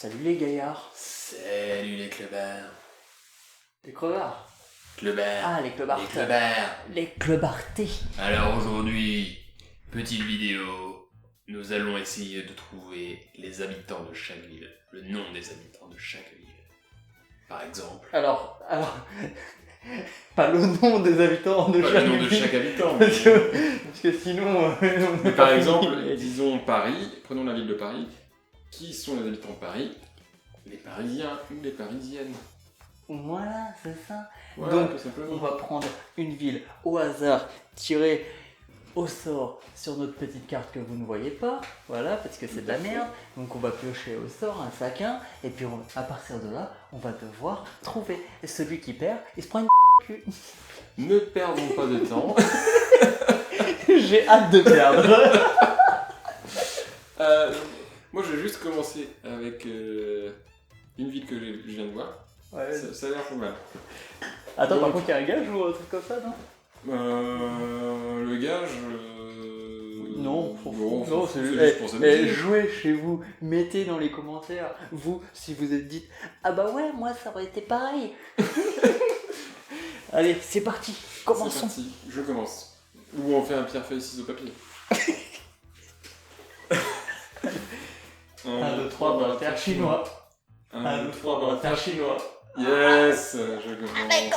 Salut les gaillards. Salut les clebards. Les crevards. Clebards. Ah, les Les clebards. clebards. Les clebartés. Alors aujourd'hui, petite vidéo, nous allons essayer de trouver les habitants de chaque ville, le nom des habitants de chaque ville. Par exemple. Alors, pas le nom des habitants de Pas chaque le nom de ville, chaque habitant. parce que sinon... Mais par exemple, disons Paris, prenons la ville de Paris. Qui sont les habitants de Paris? Les Parisiens ou les Parisiennes. Voilà, c'est ça. Voilà, Donc, tout simplement. on va prendre une ville au hasard, tirée au sort sur notre petite carte que vous ne voyez pas. Voilà, parce que c'est de la merde. Donc on va piocher au sort un chacun. Et puis à partir de là, on va devoir trouver. Et celui qui perd, il se prend une cul. Ne perdons pas de temps. J'ai hâte de perdre. Moi, je vais juste commencer avec une ville que je viens de voir. Ouais, Ça a l'air pas mal. attends, Donc, par contre, il y a un gage ou un truc comme ça, non? Le gage. Non, non, c'est juste pour s'amuser. jouez chez vous, mettez dans les commentaires, vous, si vous êtes dit ah bah ouais, moi ça aurait été pareil. Allez, c'est parti, C'est commençons. parti, je commence. Ou on fait un pierre feuille ciseaux papier. 1, 2, 3, on va faire chinois. 1, 2, 3, on va faire chinois. Yes, je commence.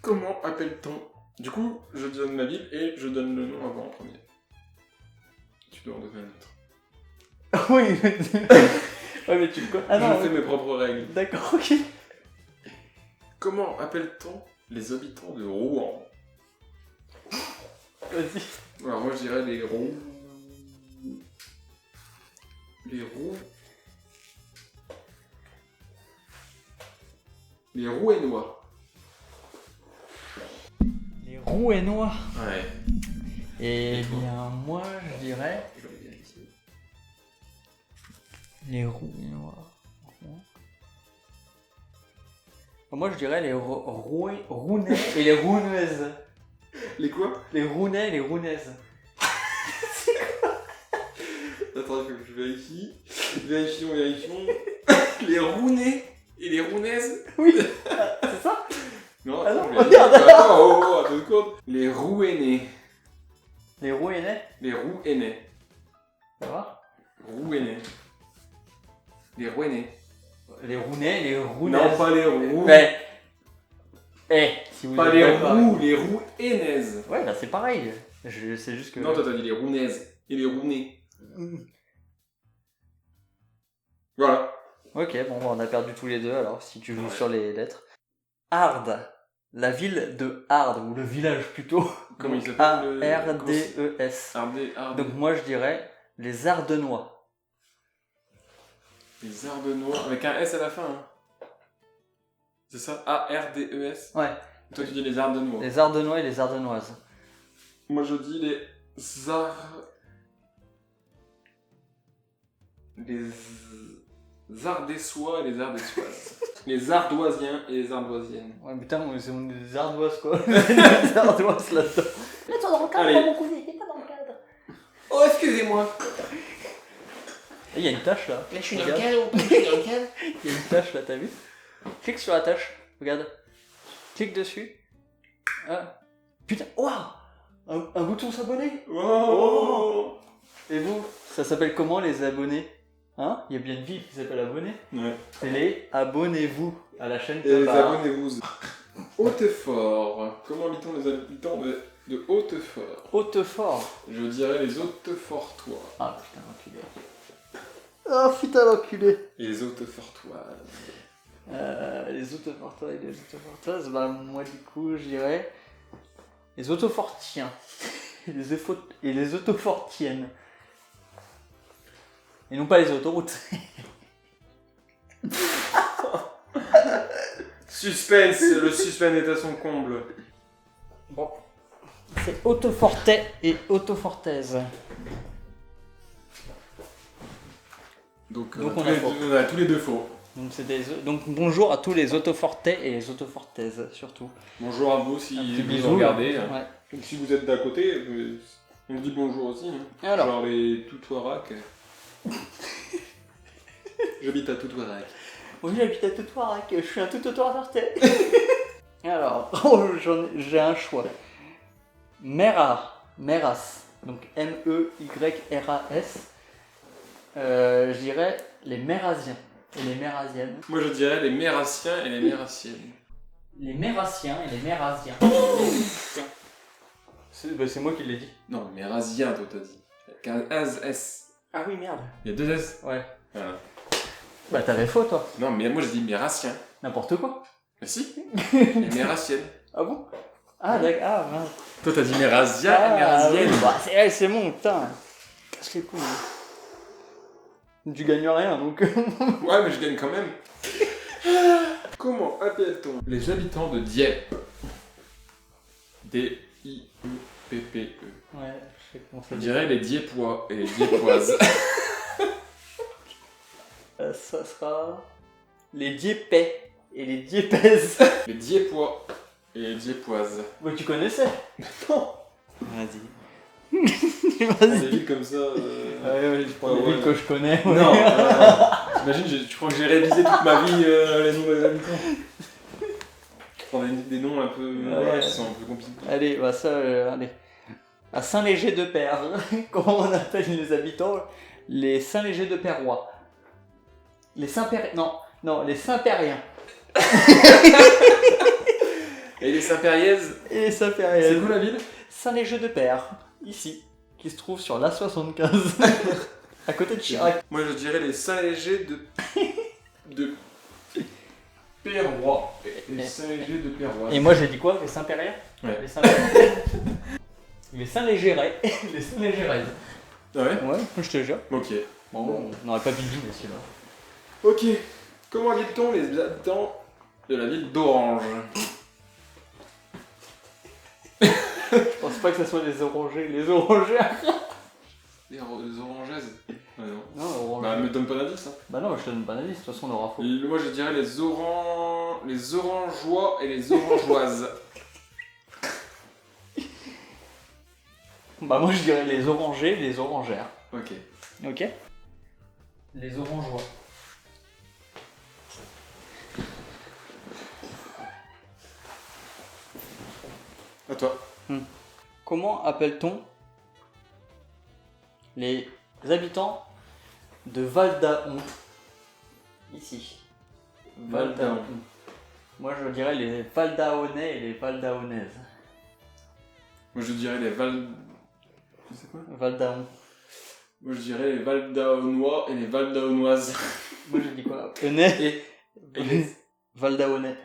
Comment appelle-t-on? Du coup, je donne ma ville et je donne le nom avant en premier. Tu dois en donner un autre. Oui, ouais, mais tu le connais. Ah non, je fais mes propres règles. d'accord, ok. Comment appelle-t-on les habitants de Rouen? Vas-y. Alors moi je dirais les Roux. Les Roux. Les Rouennois. Les Rouennois. Ouais. Eh Et toi? bien, moi je dirais Je vais bien ici. les Rouennois. Moi je dirais les Rounais et les Rounaises. Les quoi? Les Rounais et les Rounaises. Attends, il faut que je vérifie. Vérifions. Les Rounais et les Rounaises? Oui, c'est ça? Non, Ah non, je vais regarde. dire. Attends, 2 secondes. Les Rouennais. Les Rouennais, Les Rouennais. ça va? Rouennais. Les Rouennais. Les Rounais, les Rounaises. Non, pas les Roux. Mais, si vous Pas êtes les d'accord. Roux, les Rouennaises. Ouais, là c'est pareil. C'est juste que. Non, toi t'as dit les Rounaises et les Rounais. Voilà. Ok, bon, on a perdu tous les deux alors, si tu joues sur les lettres. Ardes. La ville de Ardes, ou le village plutôt. Comment il s'appelle? A-R-D-E-S. Donc moi je dirais les Ardenois. Les Ardenois, avec un S à la fin. Hein. C'est ça? A-R-D-E-S? Ouais, Toi tu dis les Ardenois. les Ardenois et les Ardenoises. Moi je dis les Ardessois et les Ardessoises. Les Ardoisiens et les Ardoisiennes. Ouais, putain, c'est des Ardoises quoi. des Ardoises là-dedans. Mets-toi dans le cadre, Allez. mon cousin, mets-toi dans le cadre. Oh, excusez-moi. Il y a une tâche là. Mais je suis dans le cadre, je suis dans le cadre. Il y a une tâche là, t'as vu? Clique sur la tâche, regarde. Clique dessus. Ah. Putain, waouh! Un bouton s'abonner. Wow. Et vous, ça s'appelle comment les abonnés? Hein? Il y a bien une ville qui s'appelle abonnés. Ouais. C'est les abonnez-vous à la chaîne Et les Clebard. abonnez-vous. Hautefort. Comment habitons les habitants de Hautefort? Hautefort. Je dirais les Hautefortois. Ah putain l'enculé. Ah putain l'enculé. Et les Hautefortoises. Les autofortois et les autofortoises, bah moi du coup je dirais les autofortiens et les autofortiennes. Et non pas les autoroutes. Suspense, le suspense est à son comble. Bon. C'est autofortais et autofortaise. Donc on tous a les faux. deux- on a tous les deux faux. Donc bonjour à tous les autofortais et les autofortaises surtout. Bonjour à vous si Un petit vous bisou. nous regardez. Ouais. Donc si vous êtes d'à côté, on dit bonjour aussi. Hein. Alors. Genre les Toutouaracs. J'habite à Toutouarac. Oui, j'habite à Toutouarac, je suis un tout autour d'Arte. Alors, j'ai un choix. Meras, donc M-E-Y-R-A-S. Je dirais les Mérasiens et les Mérasiennes. Moi je dirais les Mérassiens et les Mérassiennes. Les Mérassiens et les Mérasiens. C'est moi qui l'ai dit. Non, Mérasiens, toi t'as dit. Avec un S. Ah oui, merde. Il y a 2 S. Ouais. Voilà. Bah t'avais faux, toi. Non, mais moi je dis Mérassiens. N'importe quoi. Mais si. Les Mérassiennes. Ah bon? Ah d'accord, ah mince. Toi t'as dit Mérasiens et Mérasiennes. Oui. Bah, c'est bon, putain. Casse les couilles. Tu gagnes rien, donc... Ouais, mais je gagne quand même. Comment appelle-t-on les habitants de Dieppe? D-I-E-P-P-E. Ouais, je sais comment ça On dit. dirait les Dieppois et les Dieppoises. Ça sera... Les Diepais et les Diepaises. Les Dieppois et les Dieppoises. Bah tu connaissais? Non. Vas-y. Des Vas-y. villes comme ça. Ouais, je prends des ouais. villes que je connais. Non. T'imagines, tu crois que j'ai révisé toute ma vie les noms des habitants? Je prends des noms un peu. Ouais. Qui sont un peu compliqués. Allez, bah ça, allez. À Saint-Léger-de-Père, comment on appelle les habitants? Les Saint-Léger-de-Pérois. Les Saint-Pér... Non, les Saint-Périens. Et les Saint-Périaises? Et les Saint-Périens. C'est où la ville? Saint-Léger-de-Père, ici, qui se trouve sur l'A75, à côté de Chirac. Moi je dirais les Saint-Léger de Pérois. Les Saint-Léger de Pérois. Et moi j'ai dit quoi? Les Saint-Périens? Ouais. Les Saint-Périens. Les Saint-Légérais. Les Saint-Légéraises. Ah ouais? Ouais, je te jure. Ok. Bon, on n'aurait pas deviné celui-là. Ok. Comment habite-t-on les habitants de la ville d'Orange? Je pense pas que ce soit les orangers. Les orangères. Les orangaises? Ah non. Non, orangers. Bah me donne pas d'indice. Hein. Bah non, je te donne pas d'indice, de toute façon on aura faux. Moi je dirais les orangeois et les orangeoises. Bah moi je dirais les orangers, les orangères. Ok. Ok. Les orangeois. À toi. Comment appelle-t-on les habitants de Val-d'Aon? Ici. Val-d'Aon. Moi je dirais les Val-d'Aonais et les Val-d'Aonaises. Moi je dirais les Val... C'est quoi? Val-d'Aon. Moi je dirais les Val-d'Aonois et les Val-d'Aonoises. Moi j'ai dit quoi? Honnais Et les... Val-d'Aonais.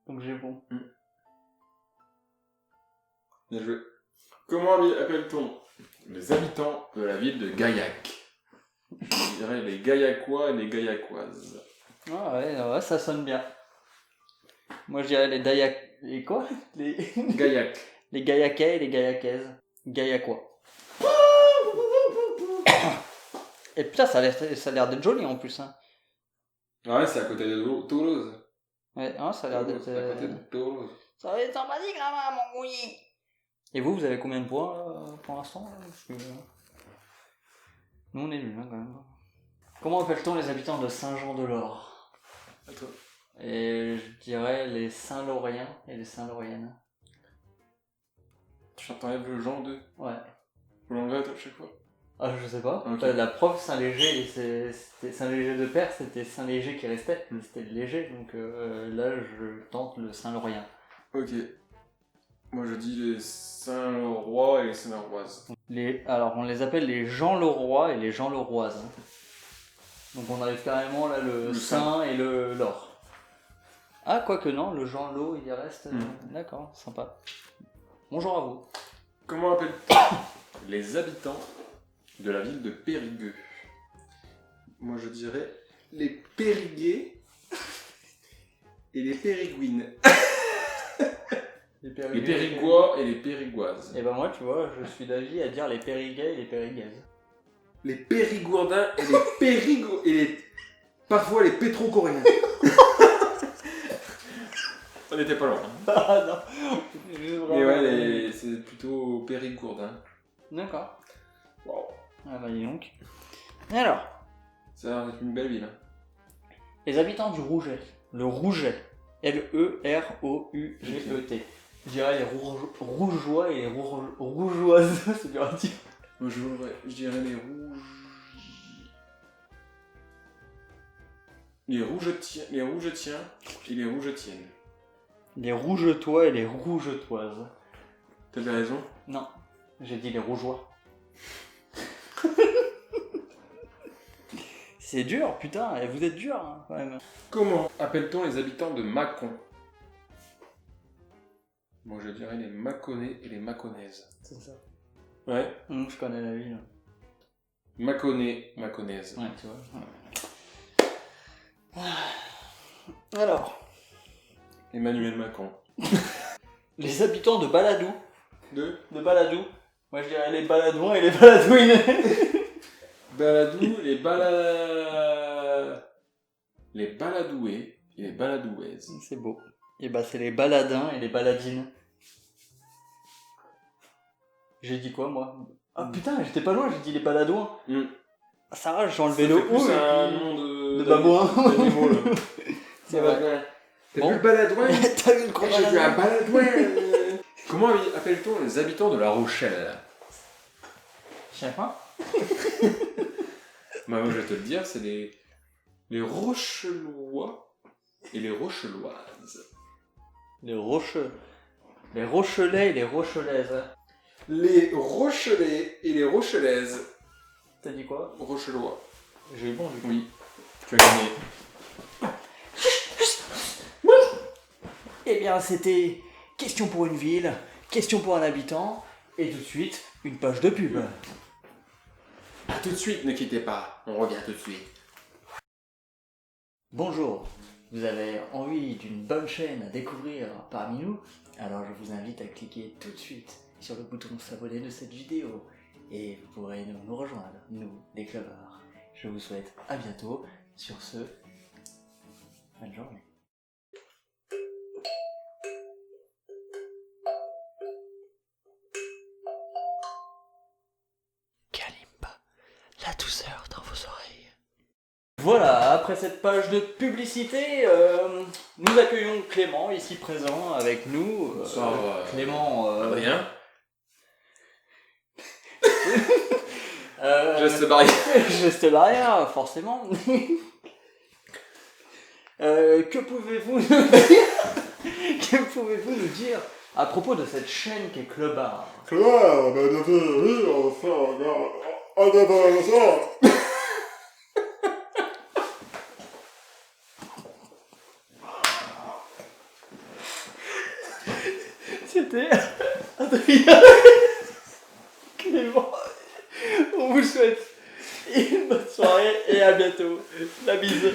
Donc j'ai bon. Bien joué. Comment appelle-t-on les habitants de la ville de Gaillac? Je dirais les Gaillacois et les Gaillacoises. Ah ouais, ça sonne bien. Moi je dirais les Dayak... Les quoi? Les... Gaillac. Les Gaillacais et les Gaillacaises. Gaillacois. Et putain, ça a l'air d'être joli en plus. Hein. Ouais, c'est à côté de Toulouse. Ouais, hein, ça a l'air d'être... C'est à côté de Toulouse. Ça va être sympathique là-bas, mon couillis. Et vous avez combien de points là, pour l'instant là, parce que... Nous on est nuls hein, quand même. Comment appelle-t-on les habitants de Saint-Jean-de-Lor? À toi. Et je dirais les Saint-Lauriens et les Saint-Lauriennes. Tu t'enlèves le genre de... Ouais. Vous l'enlevez à chaque fois? Ah, je sais pas. Ok. La prof Saint-Léger, c'était Saint-Léger-de-Père, c'était Saint-Léger qui restait. C'était le léger, donc là je tente le Saint-Laurien. Ok. Moi je dis les Saint-Leroy et les Saint-Leroises. Alors on les appelle les Jean-Leroy et les Jean-Leroises. Hein. Donc on arrive carrément là le Saint et le Lor. Ah, quoique non, le Jean-Lo il y reste. D'accord, sympa. Bonjour à vous. Comment appelle-t-on les habitants de la ville de Périgueux? Moi je dirais les Périguais et les Périgouines. Les Périgois et les Périgoises. Et ben moi tu vois, je suis d'avis à dire les Périguais et les Périguaises. Les Périgourdins et les Périgo... et les... parfois les Pétro-Coréens. On n'était pas loin. Ah non. Mais ouais, c'est plutôt Périgourdin. D'accord. Wow. Ah bah dis donc. Alors, Ça va être une belle ville. Hein. les habitants du Rouget. Le Rouget. Lerouget. Je dirais les rougeois et les rougeoises, c'est dur à dire. Moi, je dirais les rouges. Les rougetiens et les rougetiennes. Les rougetois et les rougetoises. T'avais raison. Non, j'ai dit les rougeois. C'est dur, putain, et vous êtes dur hein, quand même. Comment appelle-t-on les habitants de Mâcon? Moi, je dirais les Mâconnais et les Mâconnaises. C'est ça. Ouais. Je connais la ville. Mâconnais, Mâconnaise. Ouais, tu vois. Alors, Emmanuel Macron. les habitants de Baladou. De Baladou. Moi je dirais les baladouins et les baladouines. Baladou, les baladoués et les baladouaises. C'est beau. Et bah c'est les baladins et les baladines. J'ai dit quoi moi? Ah putain, j'étais pas loin, j'ai dit les baladouins. Ah, ça rage, j'ai enlevé le O. C'est un nom de babouin. d'animaux, là. C'est vrai. T'as Bon. vu le baladouin? T'as vu le gros J'ai vu un baladouin? baladouin. Comment appelle-t-on les habitants de La Rochelle? Je sais pas. Moi, je vais te le dire, c'est les Rochelois et les Rocheloises. Les Rochelais et les Rochelaises. Les Rochelais et les Rochelaises. T'as dit quoi? Rochelois. J'ai eu bon du coup. Oui, tu as gagné. Eh bien c'était question pour une ville, question pour un habitant, et tout de suite, une page de pub. A tout de suite, ne quittez pas. On revient tout de suite. Bonjour, vous avez envie d'une bonne chaîne à découvrir parmi nous? Alors je vous invite à cliquer tout de suite sur le bouton s'abonner de cette vidéo et vous pourrez nous rejoindre, nous, les clevards. Je vous souhaite à bientôt. Sur ce, bonne journée. Kalimba, la douceur dans vos oreilles. Voilà, après cette page de publicité, nous accueillons Clément ici présent avec nous. Bonsoir, Clément. Adrien. Geste barrière. Geste barrière, forcément. Que pouvez-vous nous dire? Que pouvez-vous nous dire à propos de cette chaîne qu'est Clebard? C'était Adrien Clément. On vous souhaite une bonne soirée et à bientôt. La bise.